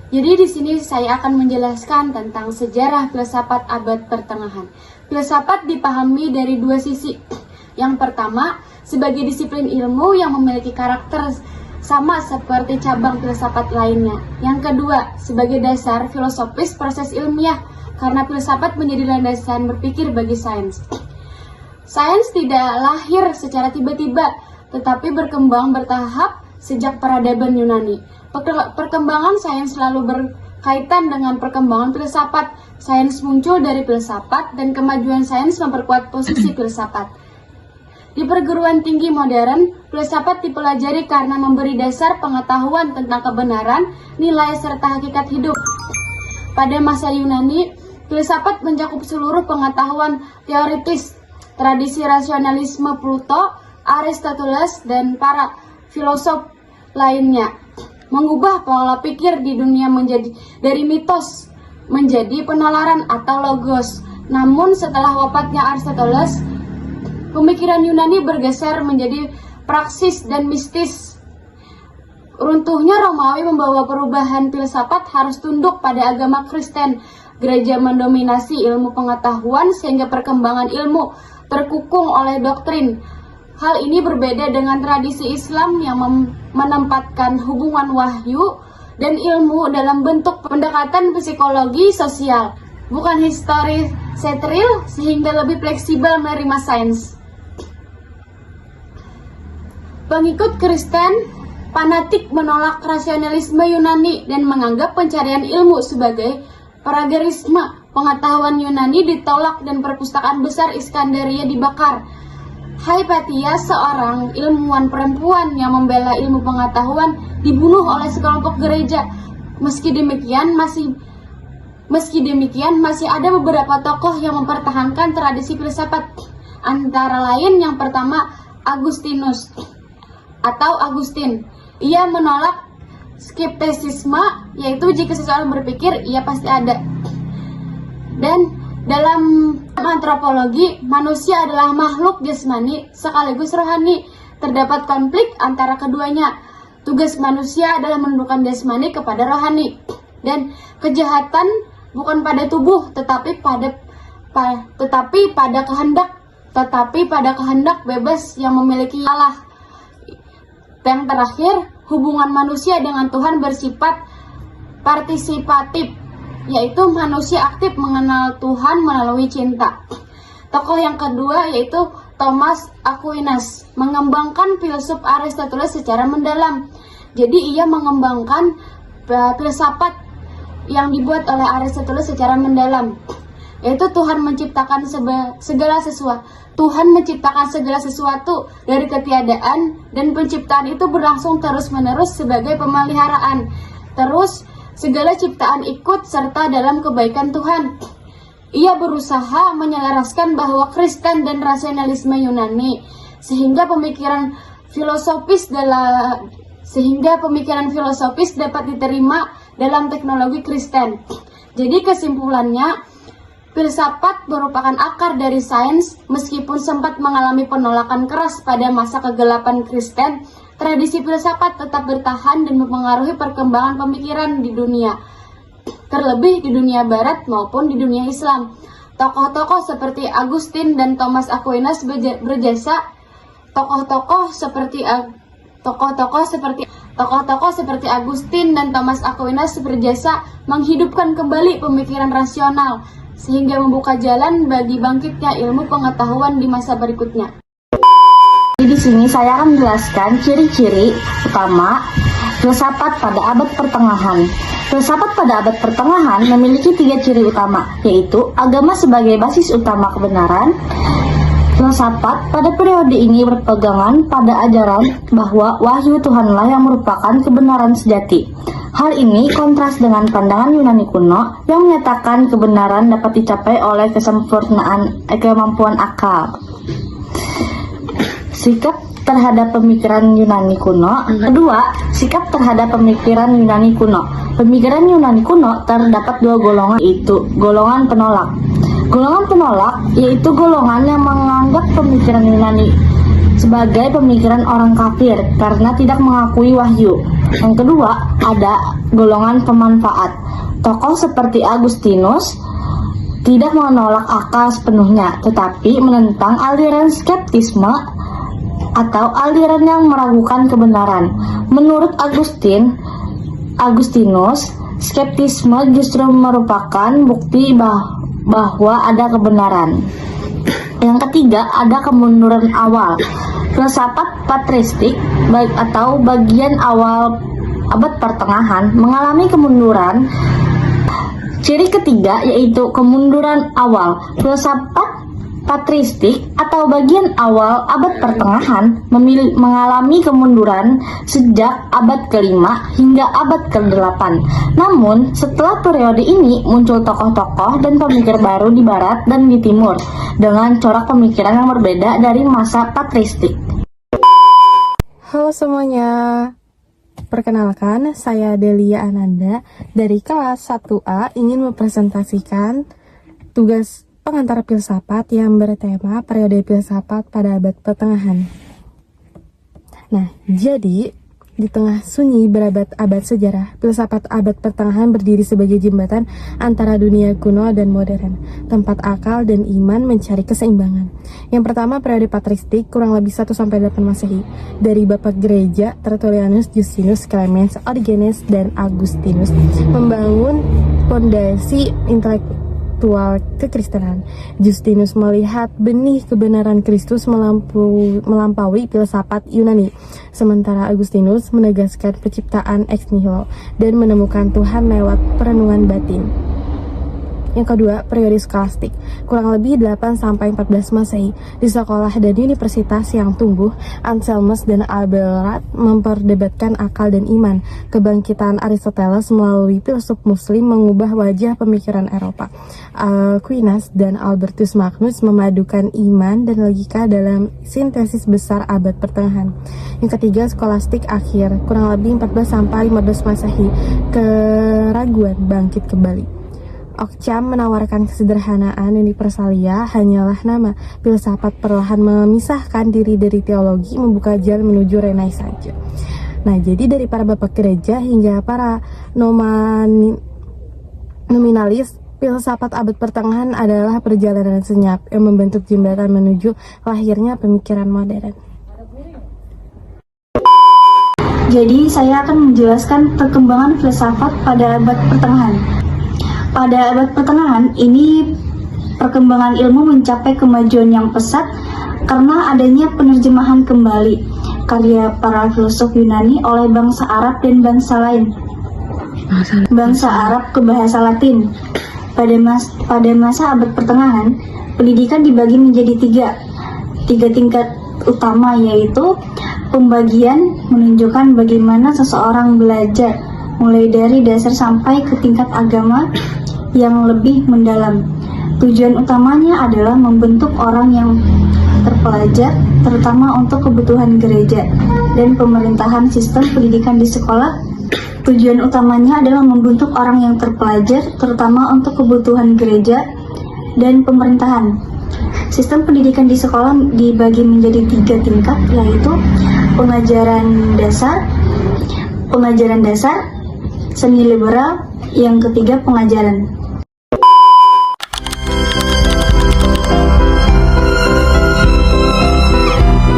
Jadi di sini saya akan menjelaskan tentang sejarah filsafat abad pertengahan. Filsafat dipahami dari dua sisi. Yang pertama, sebagai disiplin ilmu yang memiliki karakter sama seperti cabang filsafat lainnya. Yang kedua, sebagai dasar filosofis proses ilmiah, karena filsafat menjadi landasan berpikir bagi sains. Sains tidak lahir secara tiba-tiba, tetapi berkembang bertahap sejak peradaban Yunani. Perkembangan sains selalu berkaitan dengan perkembangan filsafat. Sains muncul dari filsafat dan kemajuan sains memperkuat posisi filsafat. Di perguruan tinggi modern, filsafat dipelajari karena memberi dasar pengetahuan tentang kebenaran, nilai, serta hakikat hidup. Pada masa Yunani, filsafat mencakup seluruh pengetahuan teoritis, tradisi rasionalisme Plato, Aristoteles, dan para filosof lainnya. Mengubah pola pikir di dunia menjadi dari mitos menjadi penalaran atau logos. Namun setelah wafatnya Aristoteles, pemikiran Yunani bergeser menjadi praksis dan mistis. Runtuhnya Romawi membawa perubahan filsafat harus tunduk pada agama Kristen. Gereja mendominasi ilmu pengetahuan sehingga perkembangan ilmu terkukung oleh doktrin. Hal ini berbeda dengan tradisi Islam yang menempatkan hubungan wahyu dan ilmu dalam bentuk pendekatan psikologi sosial, bukan histori setril, sehingga lebih fleksibel menerima sains. Pengikut Kristen fanatik menolak rasionalisme Yunani dan menganggap pencarian ilmu sebagai pragerisme. Pengetahuan Yunani ditolak dan perpustakaan besar Iskandaria dibakar. Hypatia, seorang ilmuwan perempuan yang membela ilmu pengetahuan, dibunuh oleh sekelompok gereja. Meski demikian masih ada beberapa tokoh yang mempertahankan tradisi filsafat. Antara lain yang pertama, Agustinus atau Agustin. Ia menolak skeptisisme, yaitu jika seseorang berpikir, ia pasti ada. Dan dalam antropologi, manusia adalah makhluk jasmani sekaligus rohani. Terdapat konflik antara keduanya. Tugas manusia adalah menundukkan jasmani kepada rohani. Dan kejahatan bukan pada tubuh, tetapi pada kehendak bebas yang memiliki Allah. Yang terakhir, hubungan manusia dengan Tuhan bersifat partisipatif, yaitu manusia aktif mengenal Tuhan melalui cinta. Tokoh yang kedua yaitu Thomas Aquinas, mengembangkan filsuf Aristoteles secara mendalam. Jadi ia mengembangkan filsafat yang dibuat oleh Aristoteles secara mendalam, yaitu Tuhan menciptakan segala sesuatu. Tuhan menciptakan segala sesuatu dari ketiadaan, dan penciptaan itu berlangsung terus-menerus sebagai pemeliharaan. Terus segala ciptaan ikut serta dalam kebaikan Tuhan. Ia berusaha menyelaraskan bahwa Kristen dan rasionalisme Yunani, sehingga pemikiran filosofis dapat diterima dalam teknologi Kristen. Jadi kesimpulannya, filsafat merupakan akar dari sains. Meskipun sempat mengalami penolakan keras pada masa kegelapan Kristen, tradisi filsafat tetap bertahan dan mempengaruhi perkembangan pemikiran di dunia, terlebih di dunia barat maupun di dunia Islam. Tokoh-tokoh seperti Agustin dan Thomas Aquinas berjasa. Tokoh-tokoh seperti Agustin dan Thomas Aquinas berjasa menghidupkan kembali pemikiran rasional, sehingga membuka jalan bagi bangkitnya ilmu pengetahuan di masa berikutnya. Di sini saya akan menjelaskan ciri-ciri utama filsafat pada abad pertengahan. Filsafat pada abad pertengahan memiliki 3 ciri utama, yaitu agama sebagai basis utama kebenaran. Filsafat pada periode ini berpegangan pada ajaran bahwa wahyu Tuhanlah yang merupakan kebenaran sejati. Hal ini kontras dengan pandangan Yunani kuno yang menyatakan kebenaran dapat dicapai oleh kemampuan akal. Sikap terhadap pemikiran Yunani kuno. Kedua, sikap terhadap pemikiran Yunani kuno. Pemikiran Yunani kuno terdapat 2 golongan, yaitu golongan penolak. Golongan penolak yaitu golongan yang menganggap pemikiran Yunani sebagai pemikiran orang kafir karena tidak mengakui wahyu. Yang kedua, ada golongan pemanfaat. Tokoh seperti Agustinus tidak menolak akal sepenuhnya, tetapi menentang aliran skeptisme atau aliran yang meragukan kebenaran. Menurut Agustinus, skeptisme justru merupakan bukti bahwa ada kebenaran. Yang ketiga, ada kemunduran awal. Filsafat patristik atau bagian awal abad pertengahan mengalami kemunduran. Ciri ketiga yaitu kemunduran awal. Filsafat patristik atau bagian awal abad pertengahan mengalami kemunduran sejak abad ke-5 hingga abad ke-8. Namun, setelah periode ini muncul tokoh-tokoh dan pemikir baru di barat dan di timur dengan corak pemikiran yang berbeda dari masa patristik. Halo semuanya, perkenalkan saya Delia Ananda dari kelas 1A ingin mempresentasikan tugas pengantar filsafat yang bertema periode filsafat pada abad pertengahan. Nah, jadi di tengah sunyi berabad-abad sejarah, filsafat abad pertengahan berdiri sebagai jembatan antara dunia kuno dan modern, tempat akal dan iman mencari keseimbangan. Yang pertama, periode patristik kurang lebih 1-8 Masehi, dari Bapak Gereja Tertullianus, Justinus, Clemens, Origenes, dan Agustinus, membangun fondasi intelektual kekristenan. Justinus melihat benih kebenaran Kristus melampaui filsafat Yunani, sementara Agustinus menegaskan penciptaan ex nihilo dan menemukan Tuhan lewat perenungan batin. Yang kedua, periode skolastik, kurang lebih 8-14 Masehi. Di sekolah dan universitas yang tumbuh, Anselmus dan Abelard memperdebatkan akal dan iman. Kebangkitan Aristoteles melalui filsuf muslim mengubah wajah pemikiran Eropa. Aquinas dan Albertus Magnus memadukan iman dan logika dalam sintesis besar abad pertengahan. Yang ketiga, skolastik akhir, kurang lebih 14-15 Masehi. Keraguan bangkit kembali. Occam menawarkan kesederhanaan universalia hanyalah nama. Filsafat perlahan memisahkan diri dari teologi, membuka jalan menuju Renaissance. Nah, jadi dari para bapak gereja hingga para nominalis, filsafat abad pertengahan adalah perjalanan senyap yang membentuk jembatan menuju lahirnya pemikiran modern. Jadi, saya akan menjelaskan perkembangan filsafat pada abad pertengahan. Pada abad pertengahan ini, perkembangan ilmu mencapai kemajuan yang pesat karena adanya penerjemahan kembali karya para filsuf Yunani oleh bangsa Arab dan bangsa lain. Bangsa Arab ke bahasa Latin. Pada masa abad pertengahan, pendidikan dibagi menjadi tiga tingkat utama, yaitu pembagian menunjukkan bagaimana seseorang belajar mulai dari dasar sampai ke tingkat agama yang lebih mendalam. Tujuan utamanya adalah membentuk orang yang terpelajar, terutama untuk kebutuhan gereja dan pemerintahan. Sistem pendidikan di sekolah, tujuan utamanya adalah membentuk orang yang terpelajar, terutama untuk kebutuhan gereja dan pemerintahan. Sistem pendidikan di sekolah dibagi menjadi 3 tingkat, yaitu pengajaran dasar, semi liberal, yang ketiga pengajaran.